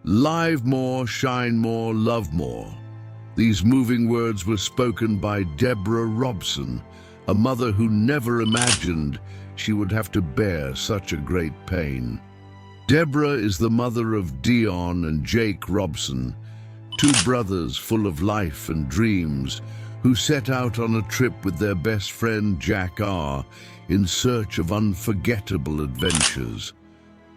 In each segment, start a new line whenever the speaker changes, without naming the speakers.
Live more, shine more, love more. These moving words were spoken by Deborah Robson, a mother who never imagined she would have to bear such a great pain. Deborah is the mother of Dion and Jake Robson, two brothers full of life and dreams who set out on a trip with their best friend Jack R. in search of unforgettable adventures.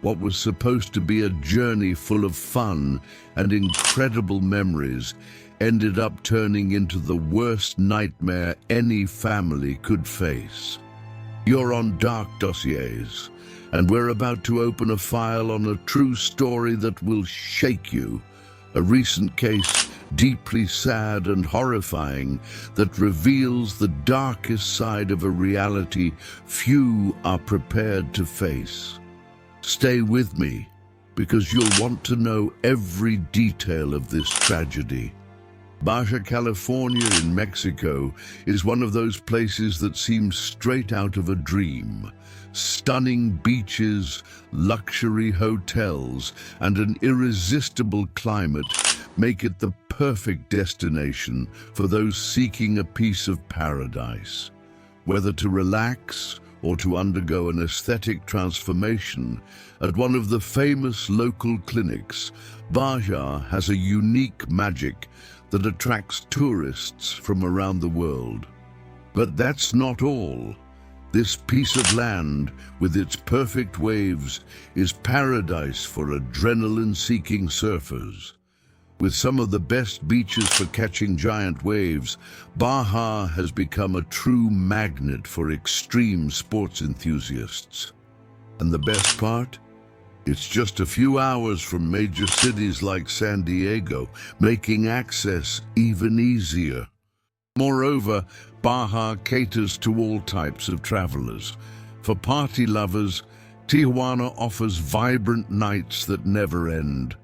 What was supposed to be a journey full of fun and incredible memories ended up turning into the worst nightmare any family could face. You're on Dark Dossiers, and we're about to open a file on a true story that will shake you. A recent case, deeply sad and horrifying, that reveals the darkest side of a reality few are prepared to face. Stay with me, because you'll want to know every detail of this tragedy. Baja California in Mexico is one of those places that seems straight out of a dream. Stunning beaches, luxury hotels, and an irresistible climate make it the perfect destination for those seeking a piece of paradise. Whether to relax or to undergo an aesthetic transformation, at one of the famous local clinics, Baja has a unique magic that attracts tourists from around the world. But that's not all. This piece of land, with its perfect waves, is paradise for adrenaline-seeking surfers. With some of the best beaches for catching giant waves, Baja has become a true magnet for extreme sports enthusiasts. And the best part? It's just a few hours from major cities like San Diego, making access even easier. Moreover, Baja caters to all types of travelers. For party lovers, Tijuana offers vibrant nights that never end.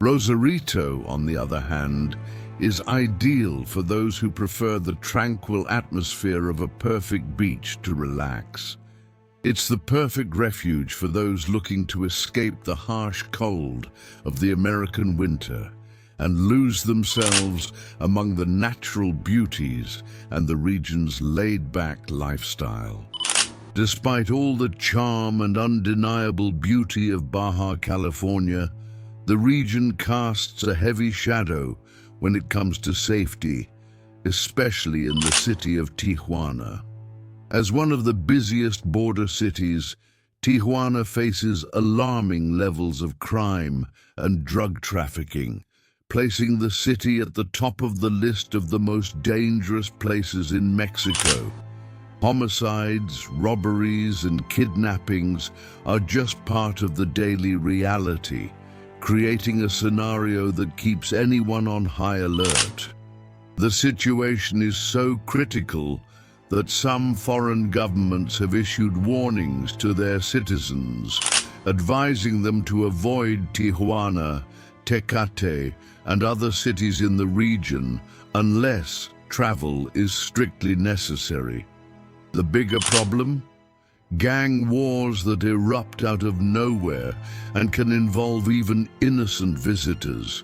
Rosarito, on the other hand, is ideal for those who prefer the tranquil atmosphere of a perfect beach to relax. It's the perfect refuge for those looking to escape the harsh cold of the American winter and lose themselves among the natural beauties and the region's laid-back lifestyle. Despite all the charm and undeniable beauty of Baja California, the region casts a heavy shadow when it comes to safety, especially in the city of Tijuana. As one of the busiest border cities, Tijuana faces alarming levels of crime and drug trafficking, placing the city at the top of the list of the most dangerous places in Mexico. Homicides, robberies, and kidnappings are just part of the daily reality, creating a scenario that keeps anyone on high alert. The situation is so critical that some foreign governments have issued warnings to their citizens, advising them to avoid Tijuana, Tecate, and other cities in the region unless travel is strictly necessary. The bigger problem? Gang wars that erupt out of nowhere and can involve even innocent visitors.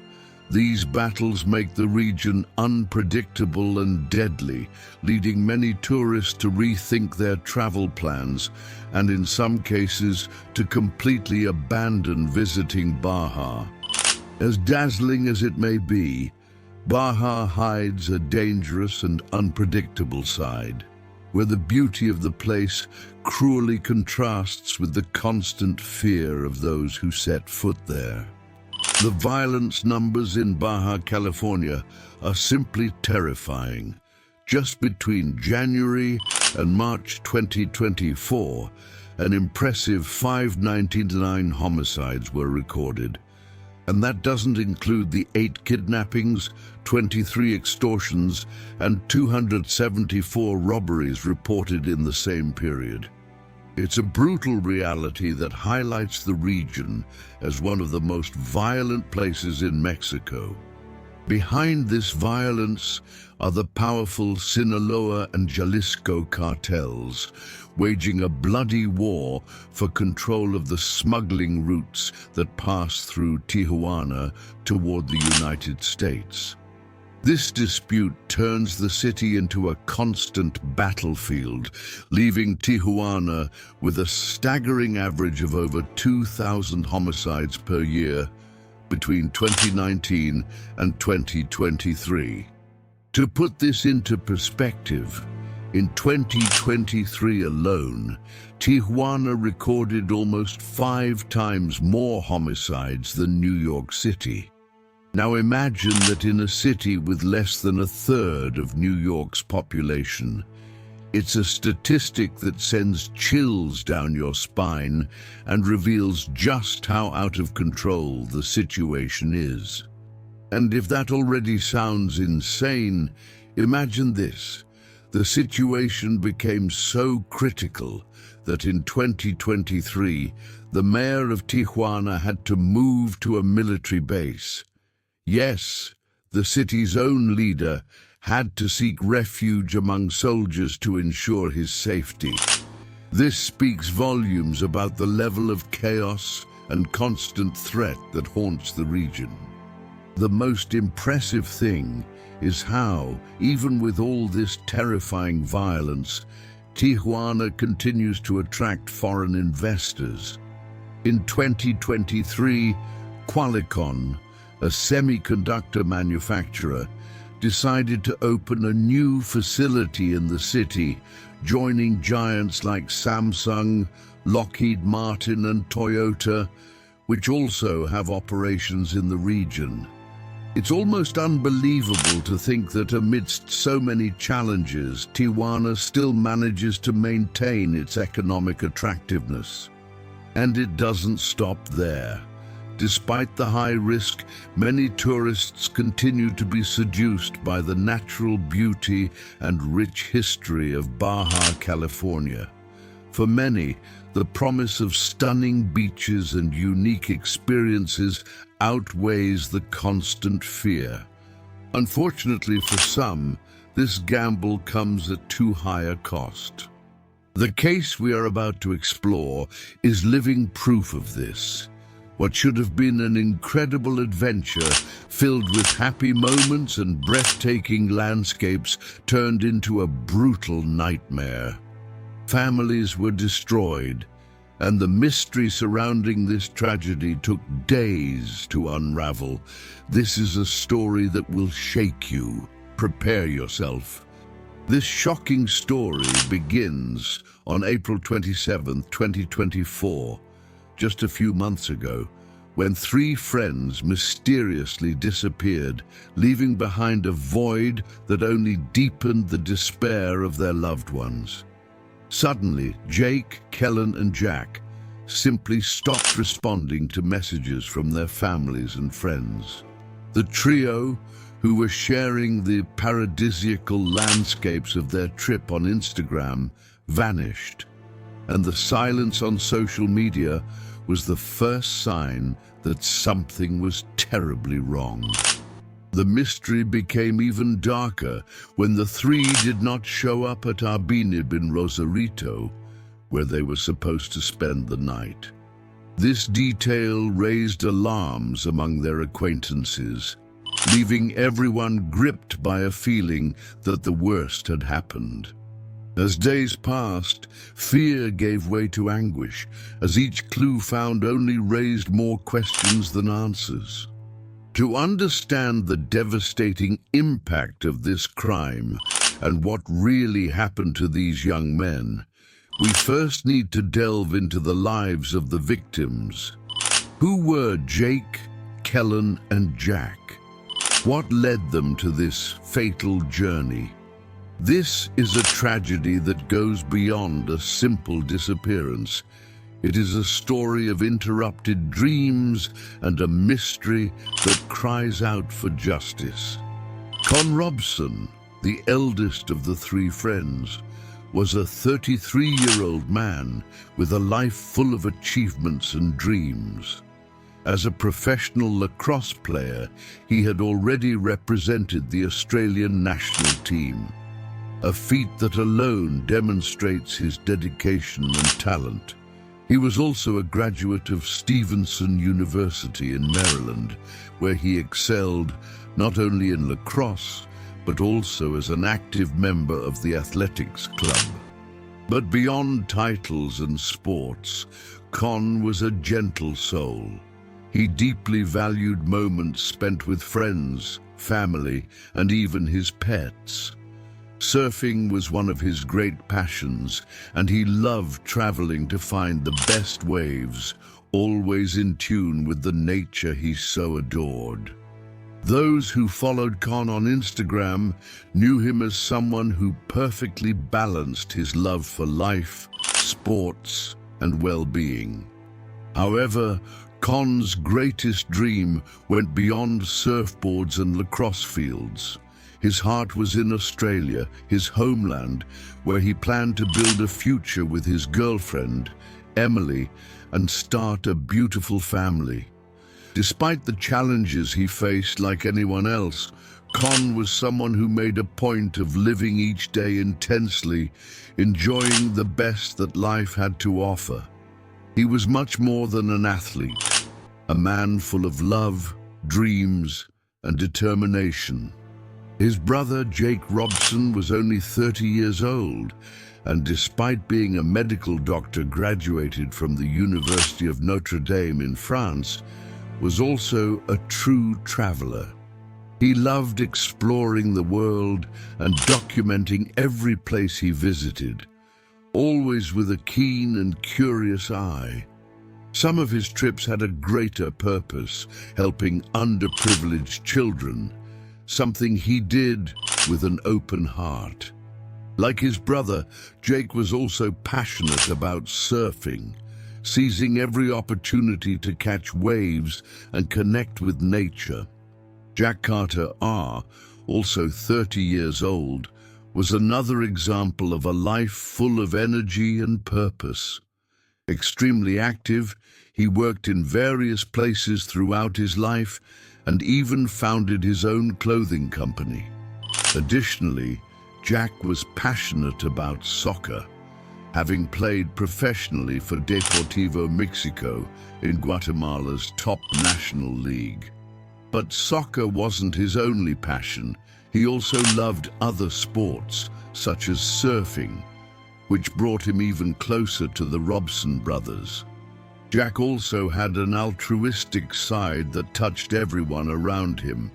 These battles make the region unpredictable and deadly, leading many tourists to rethink their travel plans and, in some cases, to completely abandon visiting Baja. As dazzling as it may be, Baja hides a dangerous and unpredictable side, where the beauty of the place cruelly contrasts with the constant fear of those who set foot there. The violence numbers in Baja California are simply terrifying. Just between January and March 2024, an impressive 599 homicides were recorded. And that doesn't include the 8 kidnappings, 23 extortions, and 274 robberies reported in the same period. It's a brutal reality that highlights the region as one of the most violent places in Mexico. Behind this violence are the powerful Sinaloa and Jalisco cartels, waging a bloody war for control of the smuggling routes that pass through Tijuana toward the United States. This dispute turns the city into a constant battlefield, leaving Tijuana with a staggering average of over 2,000 homicides per year between 2019 and 2023. To put this into perspective, in 2023 alone, Tijuana recorded almost 5 times more homicides than New York City. Now imagine that in a city with less than a third of New York's population. It's a statistic that sends chills down your spine and reveals just how out of control the situation is. And if that already sounds insane, imagine this. The situation became so critical that in 2023, the mayor of Tijuana had to move to a military base. Yes, the city's own leader had to seek refuge among soldiers to ensure his safety. This speaks volumes about the level of chaos and constant threat that haunts the region. The most impressive thing is how, even with all this terrifying violence, Tijuana continues to attract foreign investors. In 2023, Qualcomm, a semiconductor manufacturer, decided to open a new facility in the city, joining giants like Samsung, Lockheed Martin and Toyota, which also have operations in the region. It's almost unbelievable to think that amidst so many challenges, Tijuana still manages to maintain its economic attractiveness. And it doesn't stop there. Despite the high risk, many tourists continue to be seduced by the natural beauty and rich history of Baja California. For many, the promise of stunning beaches and unique experiences outweighs the constant fear. Unfortunately for some, this gamble comes at too high a cost. The case we are about to explore is living proof of this. What should have been an incredible adventure filled with happy moments and breathtaking landscapes turned into a brutal nightmare. Families were destroyed, and the mystery surrounding this tragedy took days to unravel. This is a story that will shake you. Prepare yourself. This shocking story begins on April 27, 2024. Just a few months ago, when 3 friends mysteriously disappeared, leaving behind a void that only deepened the despair of their loved ones. Suddenly, Jake, Kellen, and Jack simply stopped responding to messages from their families and friends. The trio, who were sharing the paradisiacal landscapes of their trip on Instagram, vanished, and the silence on social media was the first sign that something was terribly wrong. The mystery became even darker when the 3 did not show up at Arbinib in Rosarito, where they were supposed to spend the night. This detail raised alarms among their acquaintances, leaving everyone gripped by a feeling that the worst had happened. As days passed, fear gave way to anguish, as each clue found only raised more questions than answers. To understand the devastating impact of this crime and what really happened to these young men, we first need to delve into the lives of the victims. Who were Jake, Kellen, and Jack? What led them to this fatal journey? This is a tragedy that goes beyond a simple disappearance. It is a story of interrupted dreams and a mystery that cries out for justice. Con Robson, the eldest of the 3 friends, was a 33-year-old man with a life full of achievements and dreams. As a professional lacrosse player, he had already represented the Australian national team, a feat that alone demonstrates his dedication and talent. He was also a graduate of Stevenson University in Maryland, where he excelled not only in lacrosse, but also as an active member of the athletics club. But beyond titles and sports, Con was a gentle soul. He deeply valued moments spent with friends, family, and even his pets. Surfing was one of his great passions, and he loved traveling to find the best waves, always in tune with the nature he so adored. Those who followed Con on Instagram knew him as someone who perfectly balanced his love for life, sports, and well-being. However, Con's greatest dream went beyond surfboards and lacrosse fields. His heart was in Australia, his homeland, where he planned to build a future with his girlfriend, Emily, and start a beautiful family. Despite the challenges he faced like anyone else, Con was someone who made a point of living each day intensely, enjoying the best that life had to offer. He was much more than an athlete, a man full of love, dreams, and determination. His brother, Jake Robson, was only 30 years old, and despite being a medical doctor graduated from the University of Notre Dame in France, was also a true traveler. He loved exploring the world and documenting every place he visited, always with a keen and curious eye. Some of his trips had a greater purpose, helping underprivileged children, something he did with an open heart. Like his brother, Jake was also passionate about surfing, seizing every opportunity to catch waves and connect with nature. Jack Carter R., also 30 years old, was another example of a life full of energy and purpose. Extremely active, he worked in various places throughout his life and even founded his own clothing company. Additionally, Jack was passionate about soccer, having played professionally for Deportivo Mexico in Guatemala's top national league. But soccer wasn't his only passion. He also loved other sports, such as surfing, which brought him even closer to the Robson brothers. Jack also had an altruistic side that touched everyone around him.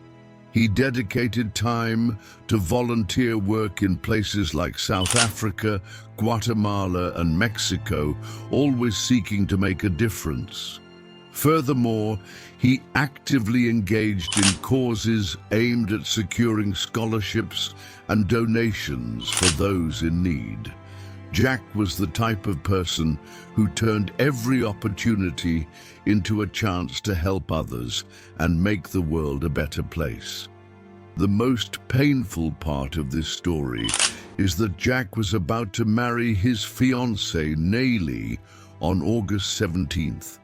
He dedicated time to volunteer work in places like South Africa, Guatemala, and Mexico, always seeking to make a difference. Furthermore, he actively engaged in causes aimed at securing scholarships and donations for those in need. Jack was the type of person who turned every opportunity into a chance to help others and make the world a better place. The most painful part of this story is that Jack was about to marry his fiancée, Nayli, on August 17th.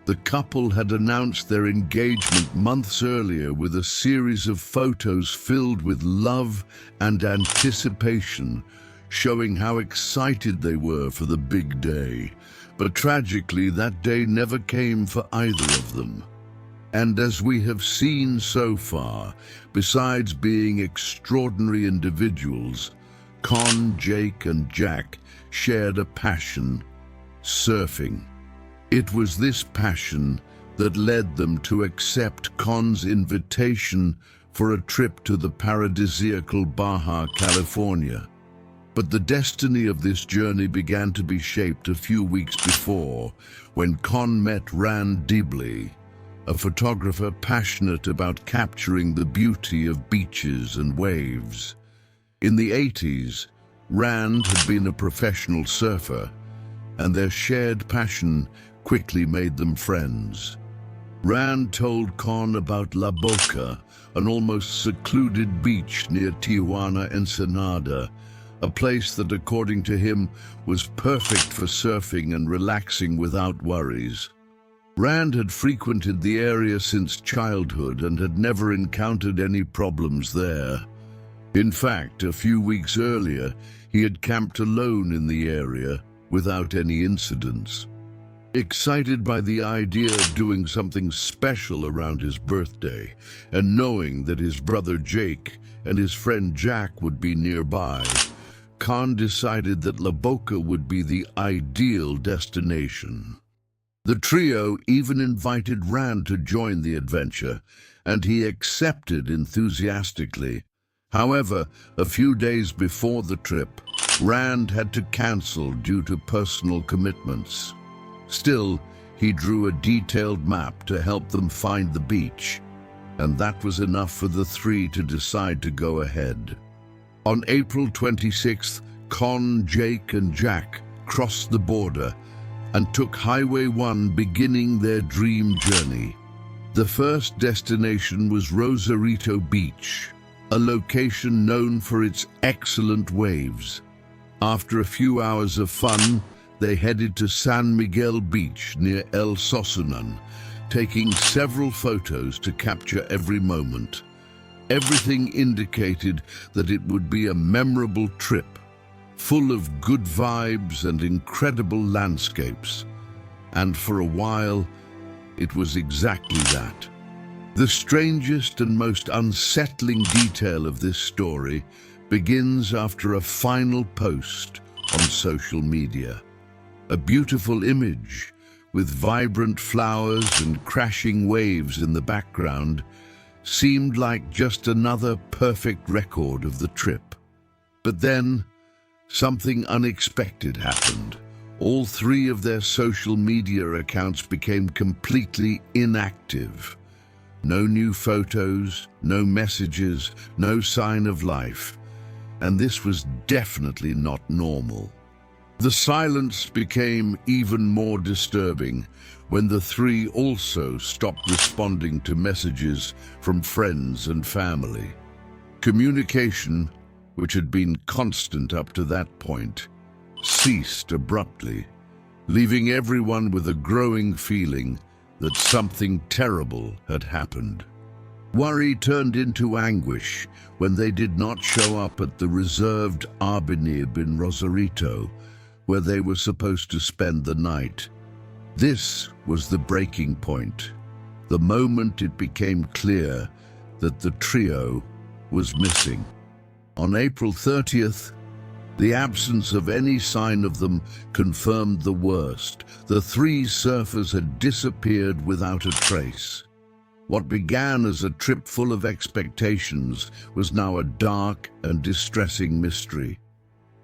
The couple had announced their engagement months earlier with a series of photos filled with love and anticipation, showing how excited they were for the big day. But tragically, that day never came for either of them. And as we have seen so far, besides being extraordinary individuals, Con, Jake, and Jack shared a passion: surfing. It was this passion that led them to accept Con's invitation for a trip to the paradisiacal Baja California. But the destiny of this journey began to be shaped a few weeks before, when Con met Rand Dibley, a photographer passionate about capturing the beauty of beaches and waves. In the 80s, Rand had been a professional surfer, and their shared passion quickly made them friends. Rand told Con about La Boca, an almost secluded beach near Tijuana, Ensenada, a place that, according to him, was perfect for surfing and relaxing without worries. Rand had frequented the area since childhood and had never encountered any problems there. In fact, a few weeks earlier, he had camped alone in the area without any incidents. Excited by the idea of doing something special around his birthday, and knowing that his brother Jake and his friend Jack would be nearby, Khan decided that La Boca would be the ideal destination. The trio even invited Rand to join the adventure, and he accepted enthusiastically. However, a few days before the trip, Rand had to cancel due to personal commitments. Still, he drew a detailed map to help them find the beach, and that was enough for the three to decide to go ahead. On April 26th, Con, Jake, and Jack crossed the border and took Highway 1, beginning their dream journey. The first destination was Rosarito Beach, a location known for its excellent waves. After a few hours of fun, they headed to San Miguel Beach near El Sosunan, taking several photos to capture every moment. Everything indicated that it would be a memorable trip, full of good vibes and incredible landscapes. And for a while, it was exactly that. The strangest and most unsettling detail of this story begins after a final post on social media. A beautiful image with vibrant flowers and crashing waves in the background seemed like just another perfect record of the trip. But then, something unexpected happened. All three of their social media accounts became completely inactive. No new photos, no messages, no sign of life. And this was definitely not normal. The silence became even more disturbing when the three also stopped responding to messages from friends and family. Communication, which had been constant up to that point, ceased abruptly, leaving everyone with a growing feeling that something terrible had happened. Worry turned into anguish when they did not show up at the reserved Arbinib in Rosarito, where they were supposed to spend the night. This was the breaking point, the moment it became clear that the trio was missing. On April 30th, the absence of any sign of them confirmed the worst. The three surfers had disappeared without a trace. What began as a trip full of expectations was now a dark and distressing mystery.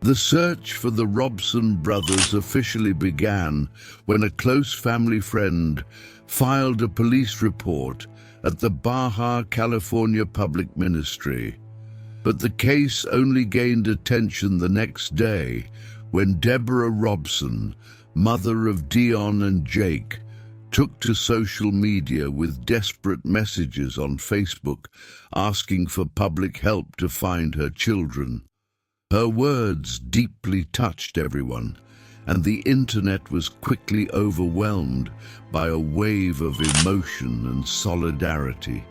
The search for the Robson brothers officially began when a close family friend filed a police report at the Baja California Public Ministry. But the case only gained attention the next day when Deborah Robson, mother of Dion and Jake, took to social media with desperate messages on Facebook asking for public help to find her children. Her words deeply touched everyone, and the internet was quickly overwhelmed by a wave of emotion and solidarity.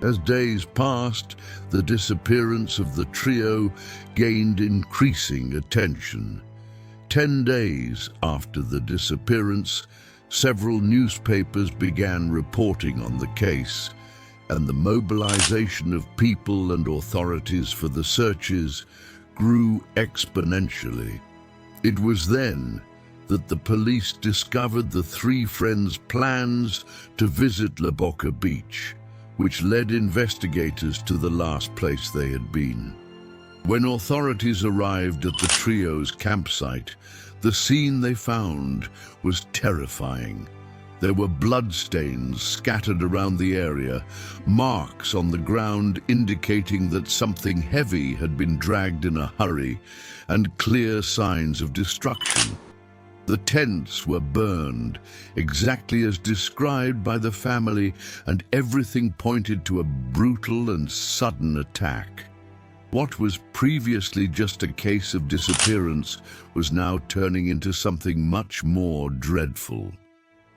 As days passed, the disappearance of the trio gained increasing attention. 10 days after the disappearance, several newspapers began reporting on the case, and the mobilization of people and authorities for the searches grew exponentially. It was then that the police discovered the three friends' plans to visit La Boca Beach, which led investigators to the last place they had been. When authorities arrived at the trio's campsite, the scene they found was terrifying. There were bloodstains scattered around the area, marks on the ground indicating that something heavy had been dragged in a hurry, and clear signs of destruction. The tents were burned, exactly as described by the family, and everything pointed to a brutal and sudden attack. What was previously just a case of disappearance was now turning into something much more dreadful.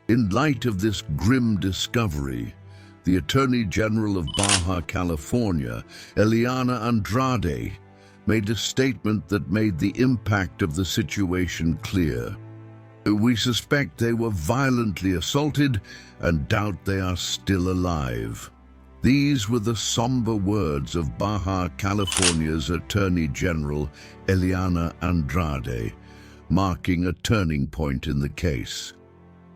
In light of this grim discovery, the Attorney General of Baja California, Eliana Andrade, made a statement that made the impact of the situation clear. "We suspect they were violently assaulted and doubt they are still alive." These were the somber words of Baja California's Attorney General, Eliana Andrade, marking a turning point in the case.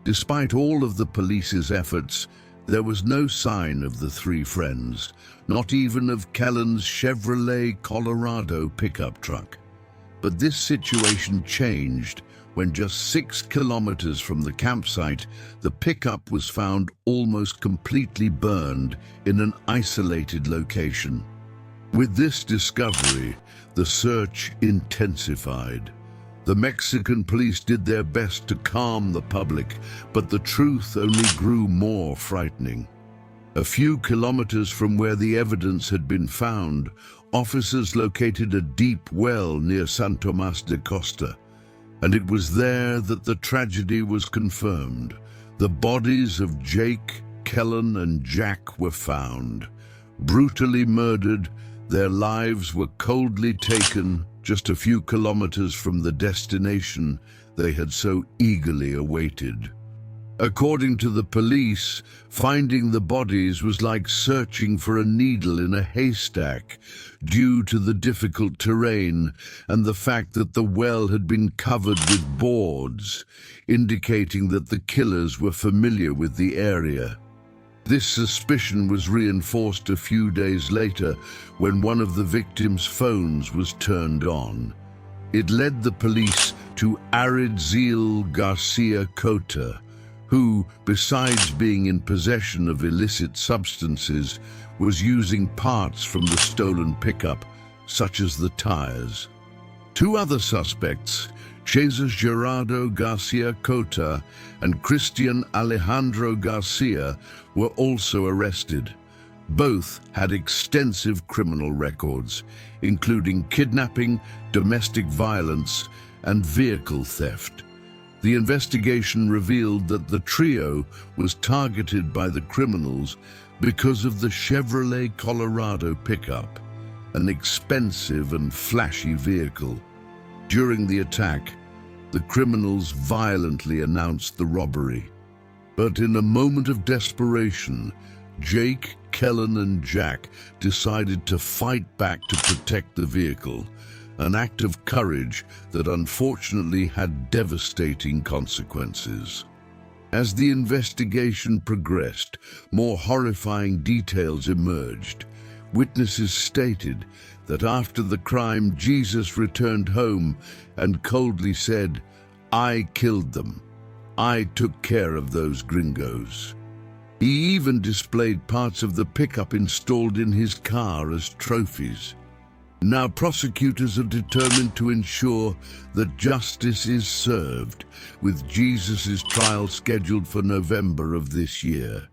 Despite all of the police's efforts, there was no sign of the three friends, not even of Kellen's Chevrolet Colorado pickup truck. But this situation changed when just 6 kilometers from the campsite, the pickup was found almost completely burned in an isolated location. With this discovery, the search intensified. The Mexican police did their best to calm the public, but the truth only grew more frightening. A few kilometers from where the evidence had been found, officers located a deep well near San Tomas de Costa, and it was there that the tragedy was confirmed. The bodies of Jake, Kellen, and Jack were found. Brutally murdered, their lives were coldly taken just a few kilometers from the destination they had so eagerly awaited. According to the police, finding the bodies was like searching for a needle in a haystack due to the difficult terrain and the fact that the well had been covered with boards, indicating that the killers were familiar with the area. This suspicion was reinforced a few days later when one of the victims' phones was turned on. It led the police to Aritzil Garcia Cota, who, besides being in possession of illicit substances, was using parts from the stolen pickup, such as the tires. Two other suspects, Jesus Gerardo Garcia Cota and Christian Alejandro Garcia, were also arrested. Both had extensive criminal records, including kidnapping, domestic violence, and vehicle theft. The investigation revealed that the trio was targeted by the criminals because of the Chevrolet Colorado pickup, an expensive and flashy vehicle. During the attack, the criminals violently announced the robbery. But in a moment of desperation, Jake, Kellen, and Jack decided to fight back to protect the vehicle, an act of courage that unfortunately had devastating consequences. As the investigation progressed, more horrifying details emerged. Witnesses stated that after the crime, Jesus returned home and coldly said, "I killed them. I took care of those gringos." He even displayed parts of the pickup installed in his car as trophies. Now prosecutors are determined to ensure that justice is served, with Jesus' trial scheduled for November of this year.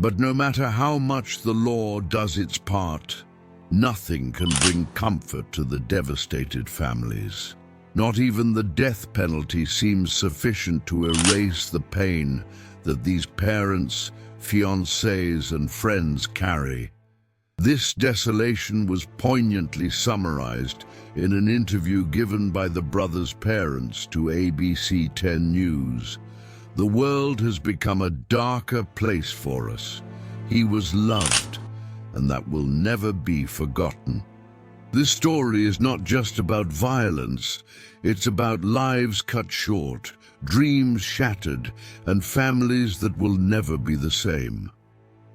But no matter how much the law does its part, nothing can bring comfort to the devastated families. Not even the death penalty seems sufficient to erase the pain that these parents, fiancés, and friends carry. This desolation was poignantly summarized in an interview given by the brothers' parents to ABC 10 News. "The world has become a darker place for us. He was loved, and that will never be forgotten." This story is not just about violence, it's about lives cut short, dreams shattered, and families that will never be the same.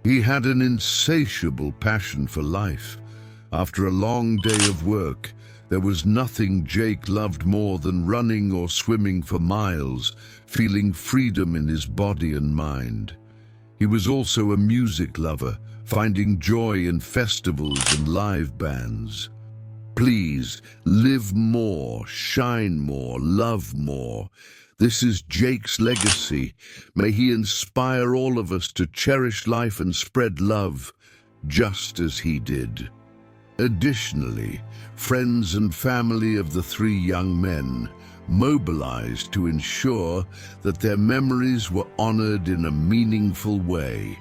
He had an insatiable passion for life. After a long day of work, there was nothing Jake loved more than running or swimming for miles, feeling freedom in his body and mind. He was also a music lover, finding joy in festivals and live bands. Please, live more, shine more, love more. This is Jake's legacy. May he inspire all of us to cherish life and spread love, just as he did. Additionally, friends and family of the three young men, mobilized to ensure that their memories were honored in a meaningful way.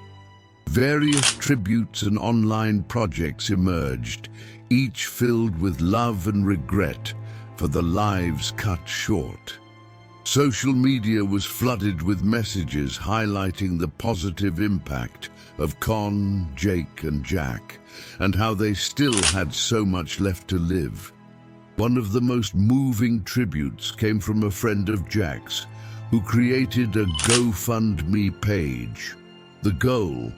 Various tributes and online projects emerged, each filled with love and regret for the lives cut short. Social media was flooded with messages highlighting the positive impact of Con, Jake, and Jack, and how they still had so much left to live. One of the most moving tributes came from a friend of Jack's, who created a GoFundMe page. The goal: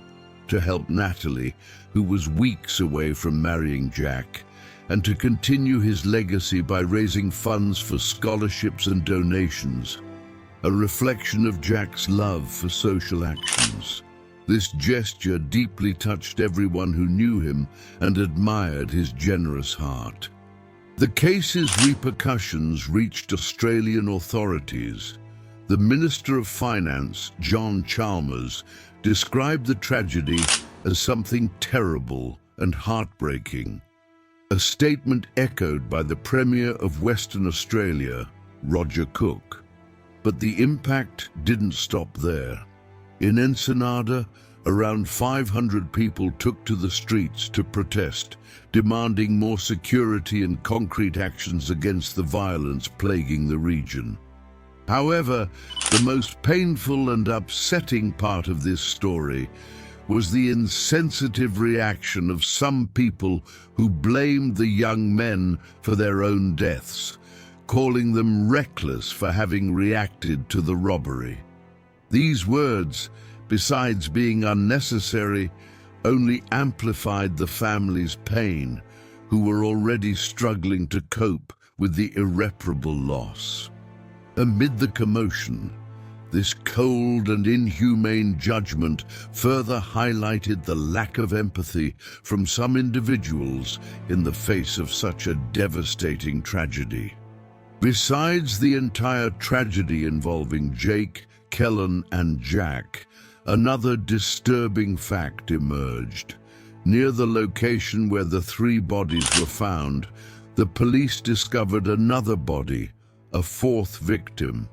to help Natalie, who was weeks away from marrying Jack, and to continue his legacy by raising funds for scholarships and donations, a reflection of Jack's love for social actions. This gesture deeply touched everyone who knew him and admired his generous heart. The case's repercussions reached Australian authorities. The Minister of Finance, John Chalmers, described the tragedy as something terrible and heartbreaking, a statement echoed by the Premier of Western Australia, Roger Cook. But the impact didn't stop there. In Ensenada, around 500 people took to the streets to protest, demanding more security and concrete actions against the violence plaguing the region. However, the most painful and upsetting part of this story was the insensitive reaction of some people who blamed the young men for their own deaths, calling them reckless for having reacted to the robbery. These words, besides being unnecessary, only amplified the family's pain, who were already struggling to cope with the irreparable loss. Amid the commotion, this cold and inhumane judgment further highlighted the lack of empathy from some individuals in the face of such a devastating tragedy. Besides the entire tragedy involving Jake, Kellen, and Jack, another disturbing fact emerged. Near the location where the 3 bodies were found, the police discovered another body, a 4th victim.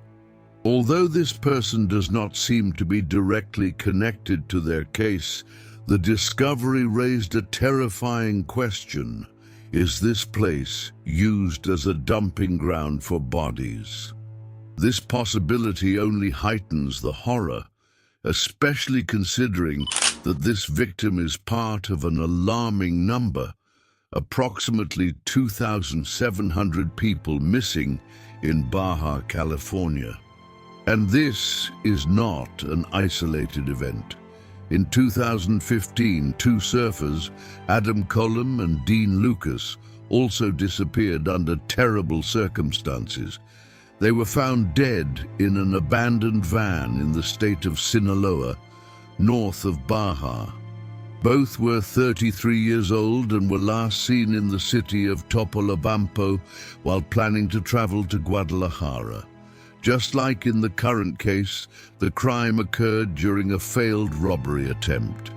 Although this person does not seem to be directly connected to their case, the discovery raised a terrifying question. Is this place used as a dumping ground for bodies? This possibility only heightens the horror, especially considering that this victim is part of an alarming number, approximately 2,700 people missing in Baja California. And this is not an isolated event. In 2015, 2 surfers, Adam Cullum and Dean Lucas, also disappeared under terrible circumstances. They were found dead in an abandoned van in the state of Sinaloa, north of Baja. Both were 33 years old and were last seen in the city of Topolobampo while planning to travel to Guadalajara. Just like in the current case, the crime occurred during a failed robbery attempt.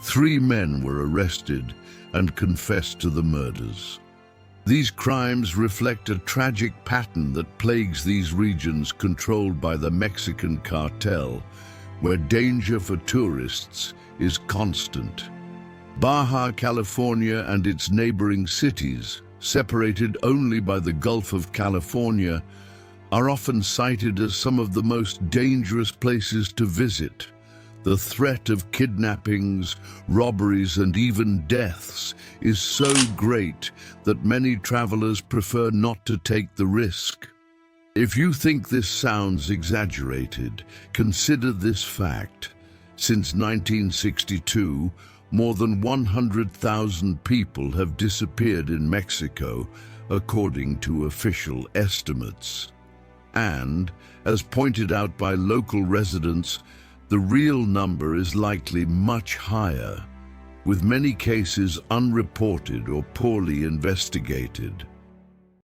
3 men were arrested and confessed to the murders. These crimes reflect a tragic pattern that plagues these regions controlled by the Mexican cartel, where danger for tourists is constant. Baja California and its neighboring cities, separated only by the Gulf of California, are often cited as some of the most dangerous places to visit. The threat of kidnappings, robberies, and even deaths is so great that many travelers prefer not to take the risk. If you think this sounds exaggerated, consider this fact. Since 1962, more than 100,000 people have disappeared in Mexico, according to official estimates. And, as pointed out by local residents, the real number is likely much higher, with many cases unreported or poorly investigated.